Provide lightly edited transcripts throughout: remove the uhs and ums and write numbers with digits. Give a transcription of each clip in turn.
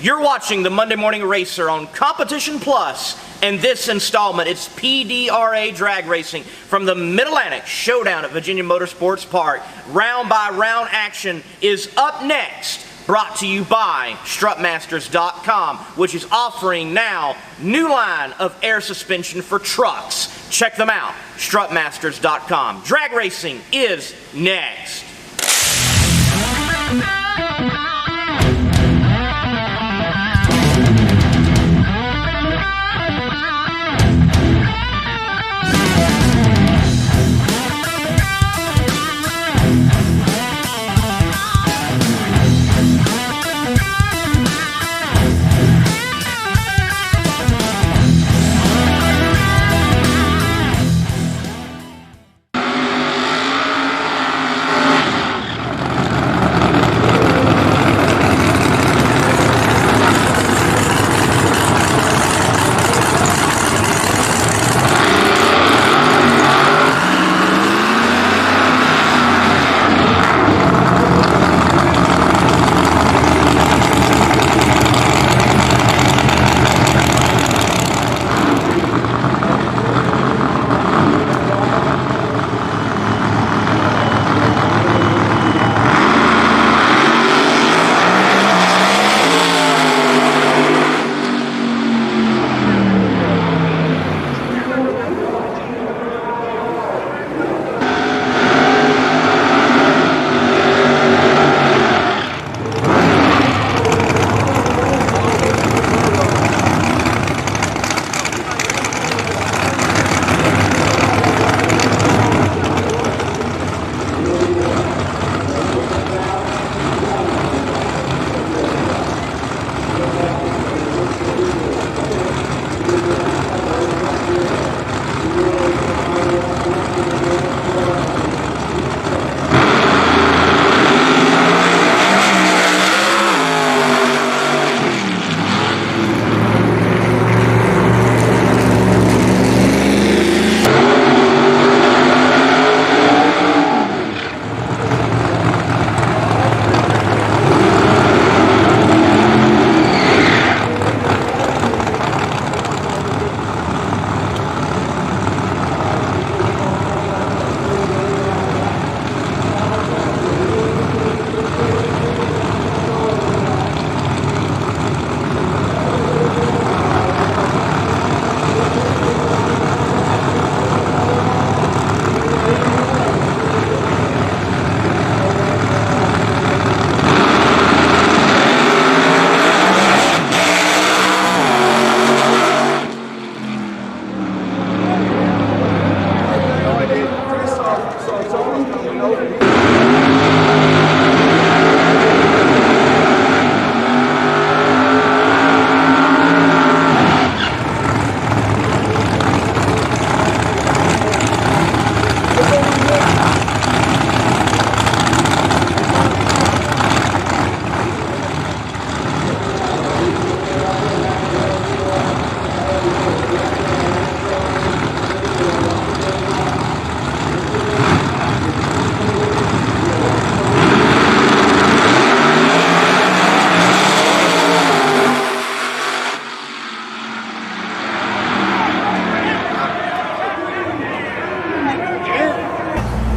You're watching the Monday Morning Racer on Competition Plus, and this installment, it's PDRA drag racing from the Mid-Atlantic Showdown at Virginia Motorsports Park. Round by round action is up next, brought to you by strutmasters.com, which is offering now new line of air suspension for trucks. Check them out, strutmasters.com. Drag racing is next.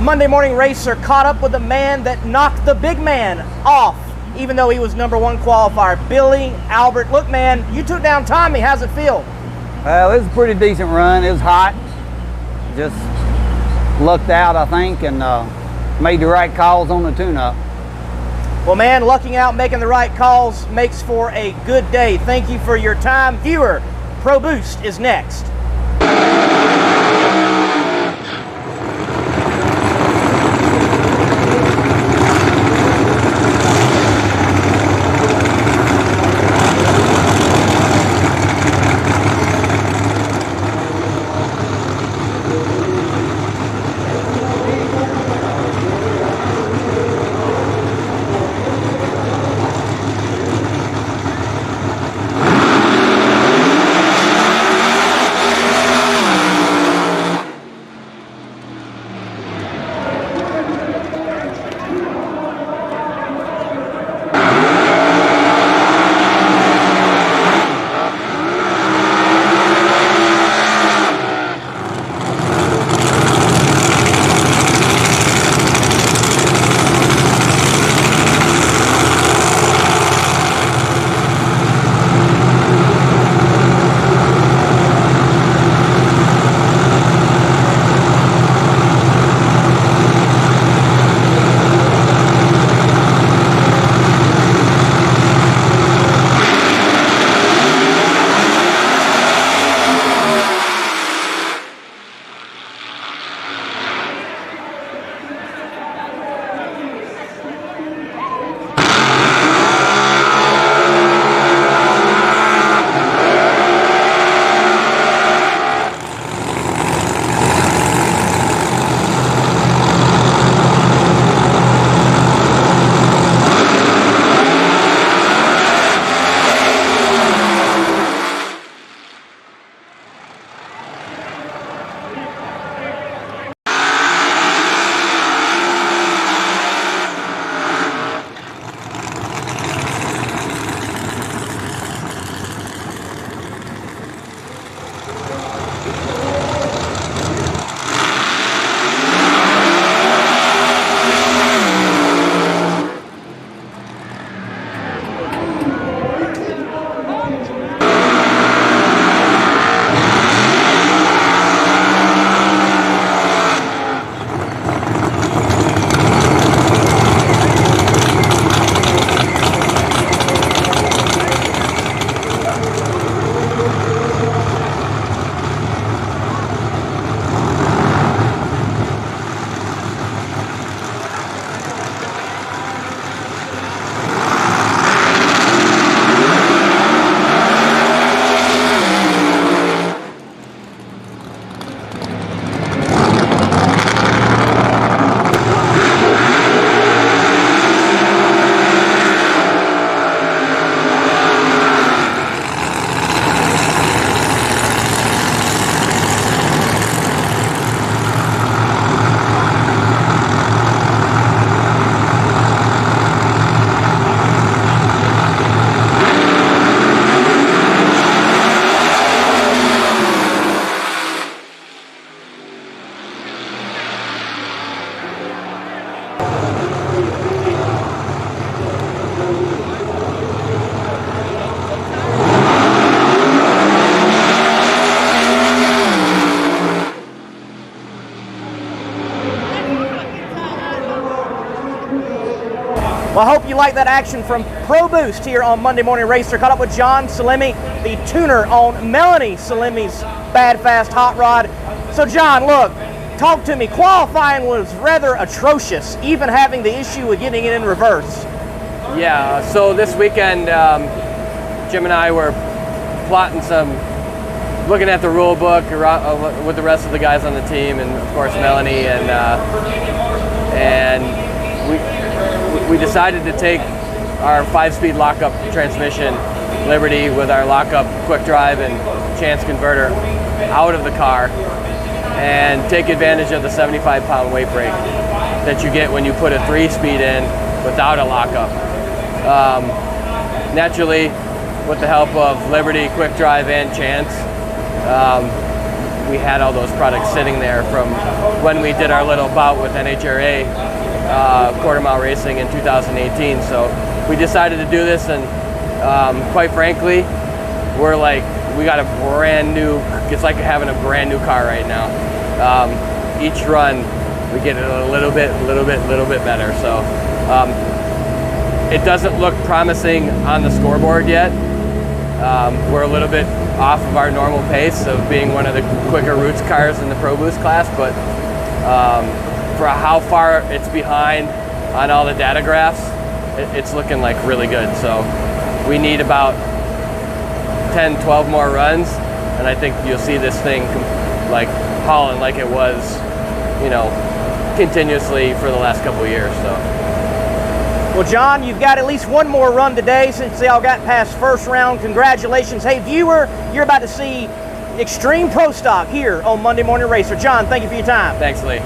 Monday Morning Racer caught up with the man that knocked the big man off, even though he was #1 qualifier, Billy Albert. Look, man, you took down Tommy. How's it feel? Well, it was a pretty decent run. It was hot. Just lucked out, I think, and made the right calls on the tune-up. Well, man, lucking out, making the right calls makes for a good day. Thank you for your time. Viewer, Pro Boost is next. Well, I hope you like that action from Pro Boost here on Monday Morning Racer. Caught up with John Salemi, the tuner on Melanie Salemi's Bad Fast Hot Rod. So John, look, talk to me. Qualifying was rather atrocious, even having the issue with getting it in reverse. Yeah, so this weekend, Jim and I were plotting looking at the rule book with the rest of the guys on the team, and of course Melanie, and we decided to take our 5-speed lockup transmission Liberty with our lockup quick drive and chance converter out of the car and take advantage of the 75-pound weight brake that you get when you put a 3-speed in without a lockup. Naturally, with the help of Liberty, quick drive, and chance, we had all those products sitting there from when we did our little bout with NHRA quarter-mile racing in 2018. So we decided to do this, and quite frankly, we got a brand new, it's like having a brand new car right now. Each run, we get it a little bit better. So it doesn't look promising on the scoreboard yet. We're a little bit off of our normal pace of being one of the quicker roots cars in the Pro Boost class, but for how far it's behind on all the data graphs, it's looking like really good. So we need about 10, 12 more runs, and I think you'll see this thing like hauling like it was, you know, continuously for the last couple of years. So. Well, John, you've got at least one more run today since they all got past first round. Congratulations. Hey, viewer, you're about to see Extreme Pro Stock here on Monday Morning Racer. John, thank you for your time. Thanks, Lee.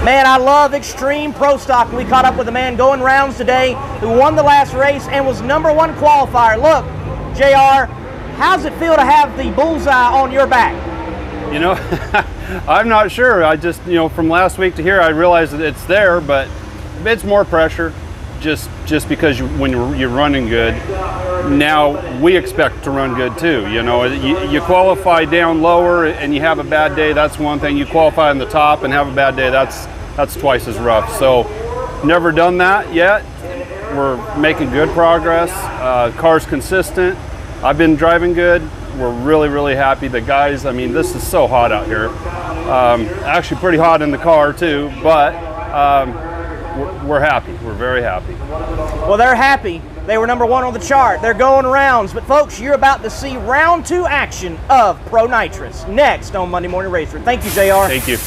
Man, I love Extreme Pro Stock. We caught up with a man going rounds today who won the last race and was #1 qualifier. Look, JR, how's it feel to have the bullseye on your back? You know, I'm not sure. I just, you know, from last week to here, I realized that it's there, but it's more pressure just because when you're running good. Now we expect to run good too. You know, you qualify down lower and you have a bad day, that's one thing. You qualify on the top and have a bad day, that's twice as rough. So never done that yet. We're making good progress. Car's consistent. I've been driving good. We're really happy. The guys, I mean, this is so hot out here. Actually pretty hot in the car too, but we're happy. We're very happy. Well, they're happy. They were number 1 on the chart. They're going rounds. But folks, you're about to see round 2 action of Pro Nitrous next on Monday Morning Racer. Thank you, JR. Thank you.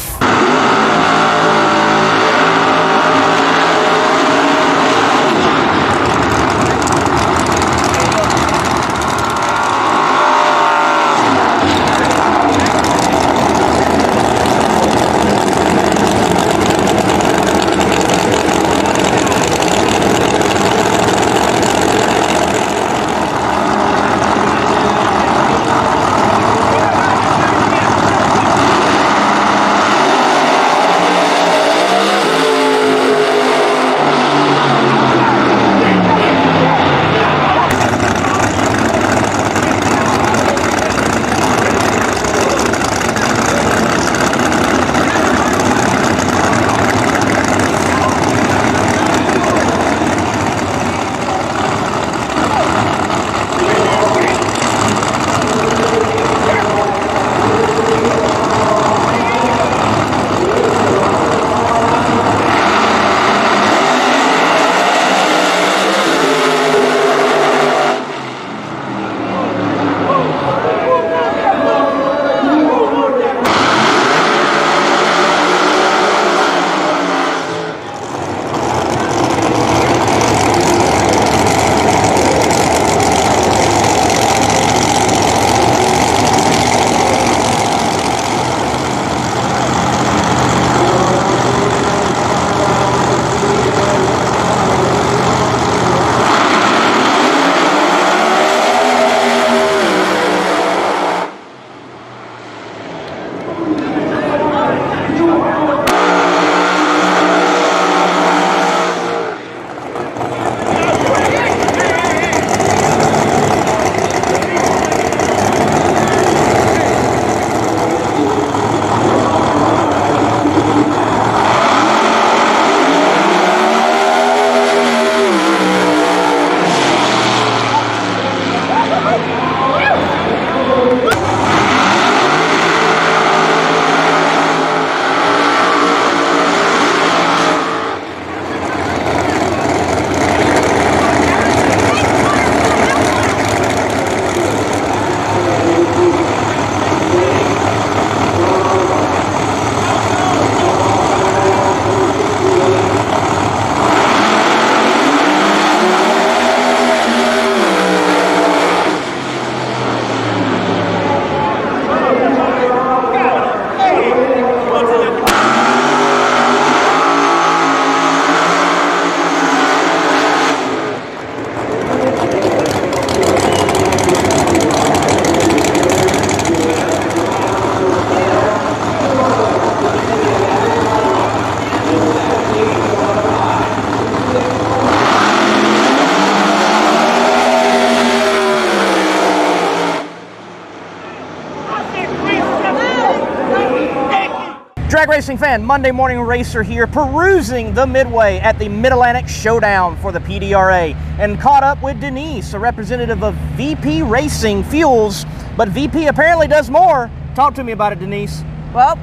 Drag racing fan, Monday Morning Racer here, perusing the midway at the Mid-Atlantic Showdown for the PDRA, and caught up with Denise, a representative of VP Racing Fuels, but VP apparently does more. Talk to me about it, Denise. Well,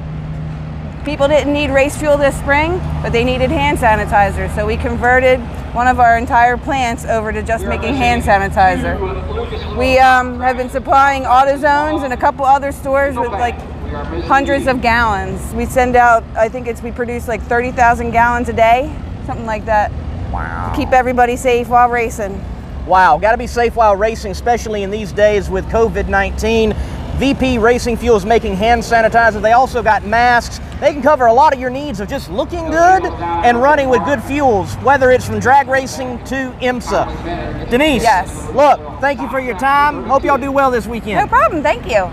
people didn't need race fuel this spring, but they needed hand sanitizer, so we converted one of our entire plants over to just making hand sanitizer. We have been supplying AutoZones and a couple other stores with like hundreds of gallons. We send out, I think we produce like 30,000 gallons a day, something like that. Wow. To keep everybody safe while racing. Wow, got to be safe while racing, especially in these days with COVID-19. VP Racing Fuels making hand sanitizer. They also got masks. They can cover a lot of your needs of just looking good and running with good fuels, whether it's from drag racing to IMSA. Denise, yes. Look, thank you for your time. Hope y'all do well this weekend. No problem, thank you.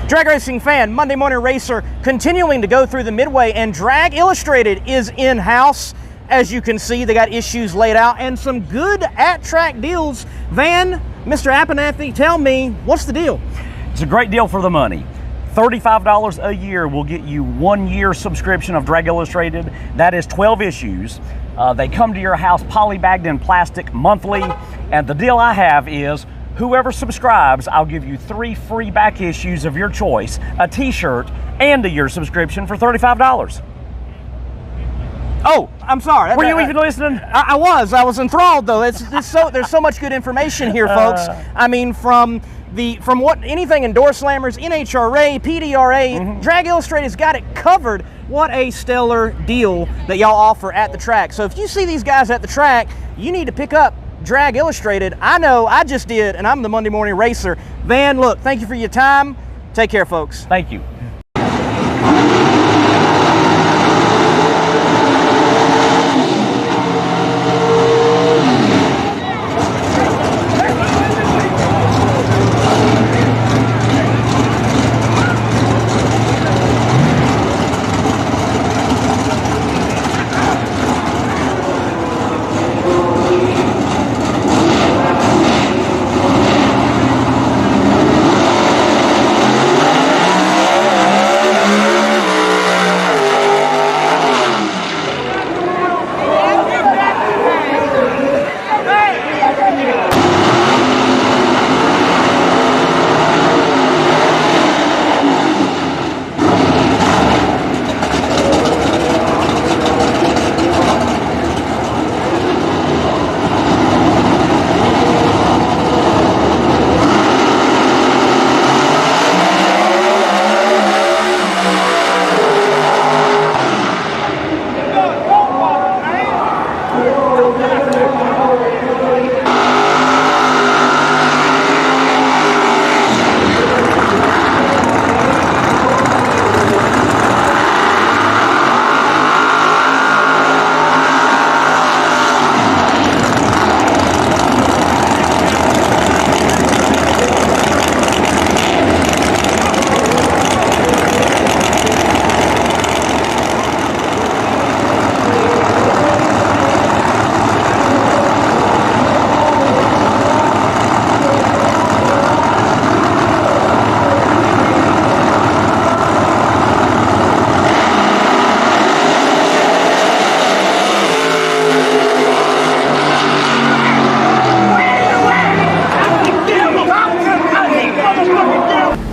Drag racing fan, Monday Morning Racer, continuing to go through the midway, and Drag Illustrated is in-house. As you can see, they got issues laid out and some good at-track deals. Van, Mr. Abernathy, tell me, what's the deal? It's a great deal for the money. $35 a year will get you 1 year subscription of Drag Illustrated. That is 12 issues. They come to your house polybagged in plastic monthly. And the deal I have is whoever subscribes, I'll give you 3 free back issues of your choice, a t-shirt, and a year subscription for $35. Oh, I'm sorry. Were you even listening? I was enthralled though. There's so much good information here, folks. I mean, from what anything Indoor Slammers, NHRA, PDRA, Drag Illustrated's got it covered. What a stellar deal that y'all offer at the track. So if you see these guys at the track, you need to pick up Drag Illustrated. I know, I just did, and I'm the Monday Morning Racer. Van, look, thank you for your time. Take care, folks. Thank you.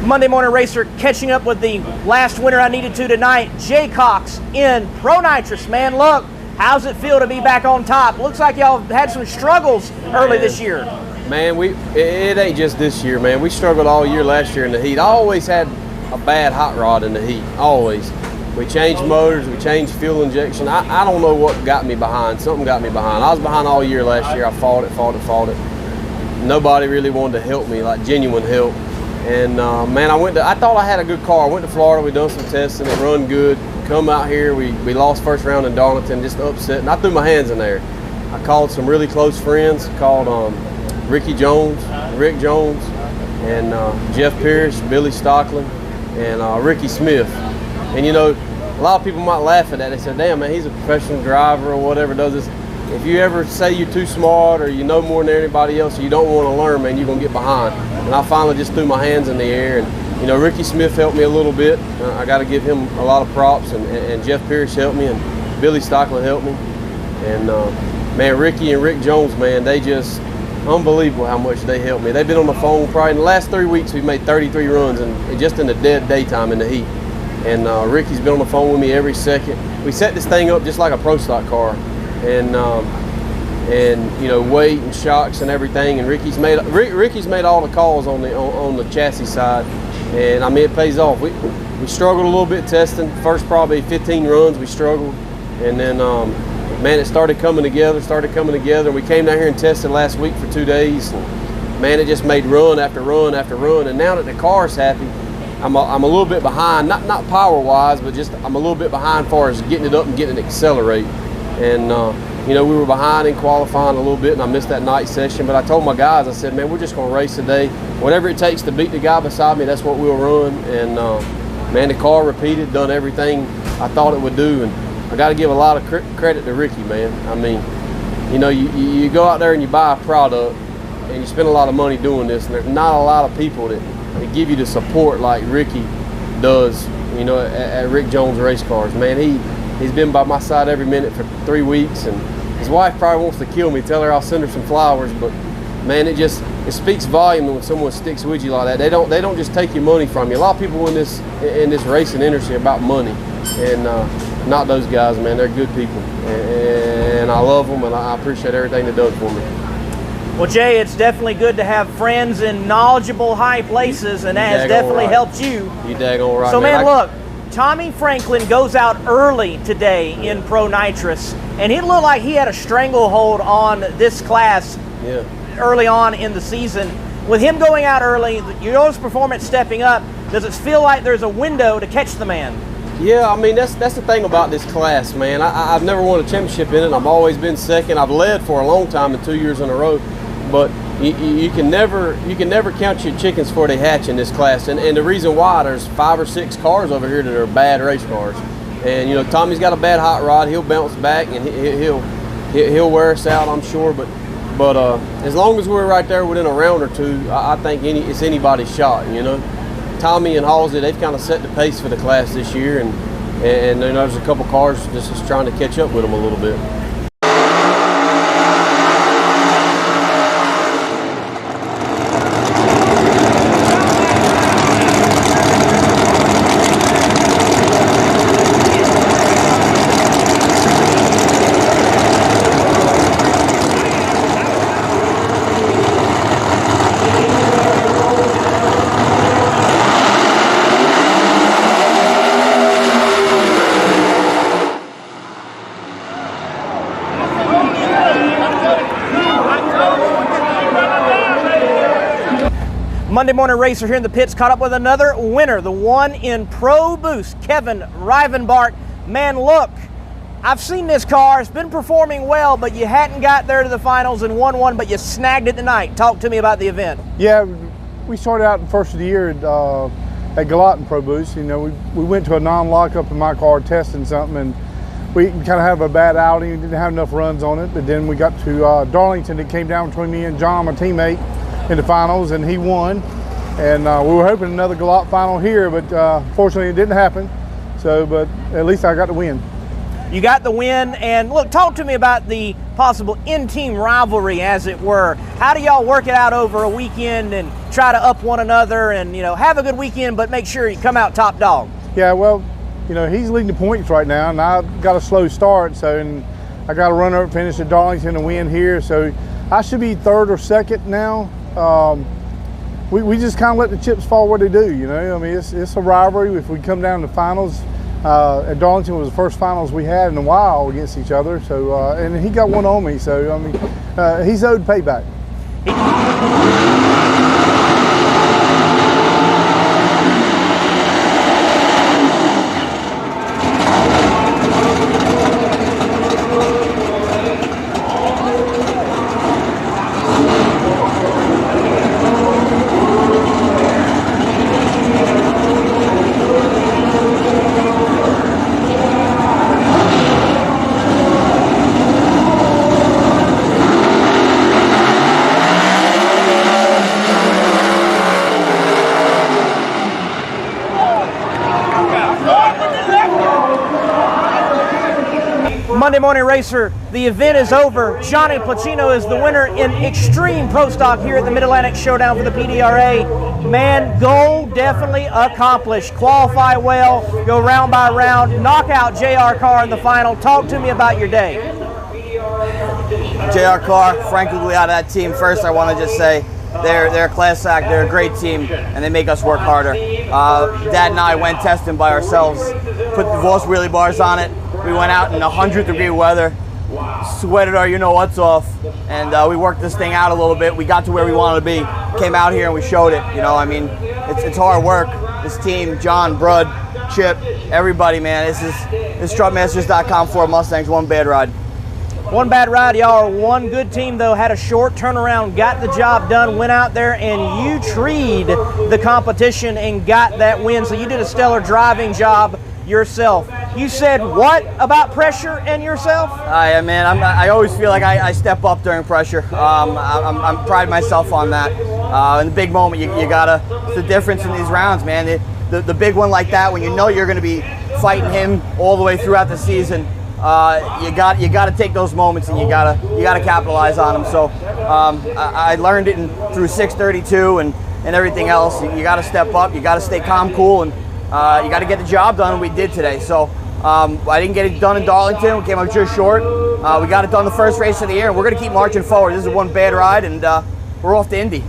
Monday Morning Racer catching up with the last winner I needed to tonight, Jay Cox in Pro Nitrous. Man, look, how's it feel to be back on top? Looks like y'all had some struggles early this year. Man, it ain't just this year, man. We struggled all year last year in the heat. I always had a bad hot rod in the heat, always. We changed motors, we changed fuel injection. I don't know what got me behind. Something got me behind. I was behind all year last year. I fought it. Nobody really wanted to help me, like genuine help. And man, I thought I had a good car. I went to Florida, we done some testing, it run good. Come out here, we lost first round in Darlington, just upset, and I threw my hands in there. I called some really close friends, called Ricky Jones, Rick Jones, and Jeff Pierce, Billy Stockland, and Ricky Smith. And you know, a lot of people might laugh at that. They said, damn man, he's a professional driver or whatever, does this. If you ever say you're too smart or you know more than anybody else or you don't want to learn, man, you're going to get behind. And I finally just threw my hands in the air. And, you know, Ricky Smith helped me a little bit. I got to give him a lot of props. And Jeff Pierce helped me and Billy Stockland helped me. And, man, Ricky and Rick Jones, man, they just unbelievable how much they helped me. They've been on the phone probably in the last 3 weeks. We've made 33 runs and just in the dead daytime in the heat. And Ricky's been on the phone with me every second. We set this thing up just like a pro stock car. And you know, weight and shocks and everything. And Ricky's made all the calls on the chassis side, and I mean it pays off. We struggled a little bit testing. First probably 15 runs we struggled, and then man, it started coming together. And we came down here and tested last week for 2 days. And, man, it just made run after run after run. And now that the car's happy, I'm a little bit behind. Not power wise, but just I'm a little bit behind as far as getting it up and getting it accelerate. And you know, we were behind in qualifying a little bit, and I missed that night session. But I told my guys, I said, man, we're just going to race today. Whatever it takes to beat the guy beside me, that's what we'll run. And man, the car repeated, done everything I thought it would do. And I got to give a lot of credit to Ricky, man. I mean, you know, you go out there and you buy a product, and you spend a lot of money doing this, and there's not a lot of people that give you the support like Ricky does, you know, at Rick Jones Race Cars. Man, he's been by my side every minute for 3 weeks, and his wife probably wants to kill me. Tell her I'll send her some flowers, but man, it speaks volume when someone sticks with you like that. They don't just take your money from you. A lot of people in this racing industry about money, and not those guys, man. They're good people, and I love them, and I appreciate everything they do for me. Well, Jay, it's definitely good to have friends in knowledgeable high places, and that has definitely helped you. You daggone right, so, man, look, Tommy Franklin goes out early today in Pro Nitrous, and it looked like he had a stranglehold on this class early on in the season. With him going out early, your performance stepping up, does it feel like there's a window to catch the man? Yeah, I mean, that's the thing about this class, man. I've never won a championship in it. I've always been second. I've led for a long time, in 2 years in a row. But you can never count your chickens before they hatch in this class. And the reason why, there's 5 or 6 cars over here that are bad race cars. And you know, Tommy's got a bad hot rod. He'll bounce back, and he'll wear us out, I'm sure. But as long as we're right there within a round or two, I think it's anybody's shot. You know, Tommy and Halsey, they've kind of set the pace for the class this year, and you know, there's a couple cars just trying to catch up with them a little bit. Monday Morning Racer here in the pits, caught up with another winner, the one in Pro Boost, Kevin Rivenbark. Man, look, I've seen this car. It's been performing well, but you hadn't got there to the finals and won one, but you snagged it tonight. Talk to me about the event. Yeah, we started out the first of the year at Gallatin Pro Boost. You know, we went to a non-lockup in my car testing something, and we kind of have a bad outing. We didn't have enough runs on it, but then we got to Darlington. It came down between me and John, my teammate, in the finals, and he won. And we were hoping another Gallatin final here, but fortunately it didn't happen. So, but at least I got the win. You got the win, and look, talk to me about the possible in-team rivalry, as it were. How do y'all work it out over a weekend and try to up one another and, you know, have a good weekend, but make sure you come out top dog? Yeah, well, you know, he's leading the points right now, and I got a slow start, so and I got to run over, finish at Darlington and win here, so I should be third or second now. We just kind of let the chips fall where they do, you know. I mean, it's a rivalry. If we come down to finals, at Darlington was the first finals we had in a while against each other. So, and he got one on me. So, I mean, he's owed payback. Monday Morning Racer, the event is over. Johnny Placino is the winner in Extreme Pro Stock here at the Mid-Atlantic Showdown for the PDRA. Man, goal definitely accomplished. Qualify well, go round by round, knock out JR Carr in the final. Talk to me about your day. JR Carr, Frank Gugliotta, that team. First, I want to just say they're a class act, they're a great team, and they make us work harder. Dad and I went testing by ourselves, put the Voss wheelie bars on it. We went out in 100-degree weather, sweated our you-know-what's off, and we worked this thing out a little bit. We got to where we wanted to be, came out here and we showed it. You know, I mean, it's hard work. This team, John, Brud, Chip, everybody, man. This is Strutmasters.com, 4 Mustangs, 1 bad ride. One bad ride, y'all are one good team though, had a short turnaround, got the job done, went out there and you treed the competition and got that win. So you did a stellar driving job yourself. You said what about pressure and yourself? Yeah, man, I always feel like I step up during pressure. I'm pride myself on that. In the big moment, you gotta, it's the difference in these rounds, man. The big one like that, when you know you're gonna be fighting him all the way throughout the season, you got to take those moments and you gotta capitalize on them. So I learned it through 632 and everything else. You got to step up, you got to stay calm, cool, and you got to get the job done. And we did today. So I didn't get it done in Darlington. We came up just short. We got it done the first race of the year, and we're gonna keep marching forward. This is one bad ride, and we're off to Indy.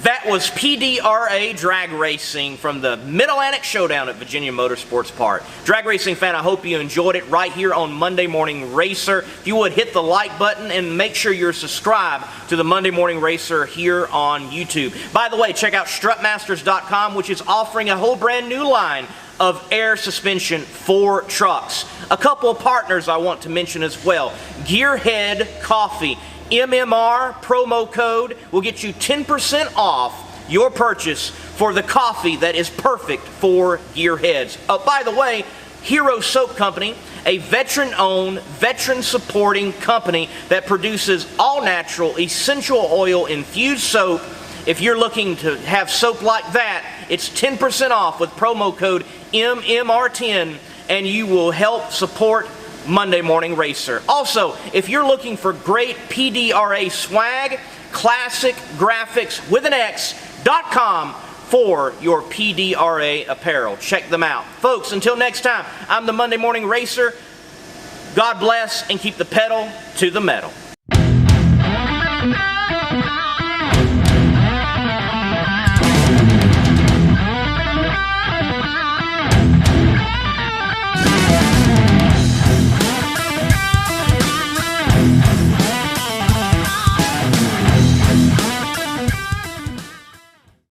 That was PDRA Drag Racing from the Mid-Atlantic Showdown at Virginia Motorsports Park. Drag Racing fan, I hope you enjoyed it right here on Monday Morning Racer. If you would, hit the like button and make sure you're subscribed to the Monday Morning Racer here on YouTube. By the way, check out strutmasters.com, which is offering a whole brand new line of air suspension for trucks. A couple of partners I want to mention as well. Gearhead Coffee. MMR promo code will get you 10% off your purchase for the coffee that is perfect for gearheads. Oh, by the way, Hero Soap Company, a veteran-owned, veteran-supporting company that produces all-natural, essential oil-infused soap. If you're looking to have soap like that, it's 10% off with promo code MMR10, and you will help support Monday Morning Racer. Also, if you're looking for great PDRA swag, classic graphics with an X.com for your PDRA apparel. Check them out. Folks, until next time, I'm the Monday Morning Racer. God bless and keep the pedal to the metal.